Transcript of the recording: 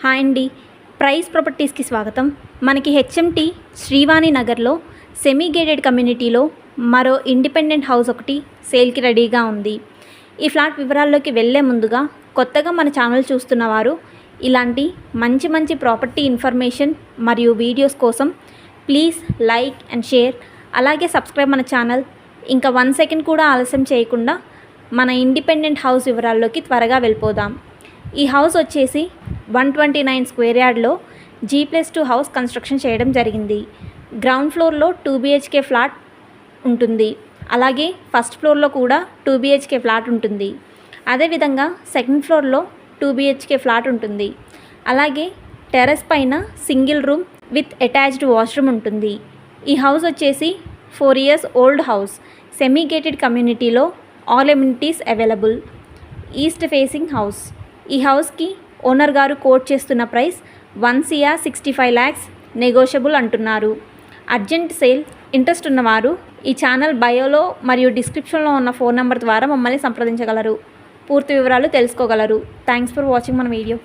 Hi అండి. Price ప్రాపర్టీస్కి స్వాగతం. మనకి హెచ్ఎంటీ శ్రీవాణి నగర్లో సెమీ గేటెడ్ కమ్యూనిటీలో మరో ఇండిపెండెంట్ హౌస్ ఒకటి సేల్కి రెడీగా ఉంది. ఈ ఫ్లాట్ వివరాల్లోకి వెళ్ళే ముందుగా కొత్తగా మన ఛానల్ చూస్తున్న వారు ఇలాంటి మంచి మంచి ప్రాపర్టీ ఇన్ఫర్మేషన్ మరియు వీడియోస్ కోసం ప్లీజ్ లైక్ అండ్ షేర్, అలాగే సబ్స్క్రైబ్ మన ఛానల్. ఇంకా 1 సెకండ్ కూడా ఆలస్యం చేయకుండా మన ఇండిపెండెంట్ హౌస్ వివరాల్లోకి త్వరగా వెళ్ళిపోదాం. ఈ హౌస్ వచ్చేసి 129 స్క్వేర్ యార్డ్లో G+2 హౌస్ కన్స్ట్రక్షన్ చేయడం జరిగింది. గ్రౌండ్ ఫ్లోర్లో 2 BHK ఫ్లాట్ ఉంటుంది. అలాగే ఫస్ట్ ఫ్లోర్లో కూడా 2 BHK ఫ్లాట్ ఉంటుంది. అదేవిధంగా సెకండ్ ఫ్లోర్లో 2 BHK ఫ్లాట్ ఉంటుంది. అలాగే టెర్రస్ పైన single room with attached washroom ఉంటుంది. ఈ హౌస్ వచ్చేసి 4 years old house, semi gated కమ్యూనిటీలో all amenities available. East facing house. ఈ హౌస్కి ఓనర్ గారు కోట్ చేస్తున్న ప్రైస్ 1,65 lakhs నెగోషియబుల్ అంటున్నారు. Urgent sale. ఇంట్రెస్ట్ ఉన్నవారు ఈ ఛానల్ బయోలో మరియు డిస్క్రిప్షన్లో ఉన్న ఫోన్ నెంబర్ ద్వారా మమ్మల్ని సంప్రదించగలరు. పూర్తి వివరాలు తెలుసుకోగలరు. థ్యాంక్స్ ఫర్ వాచింగ్ మన వీడియో.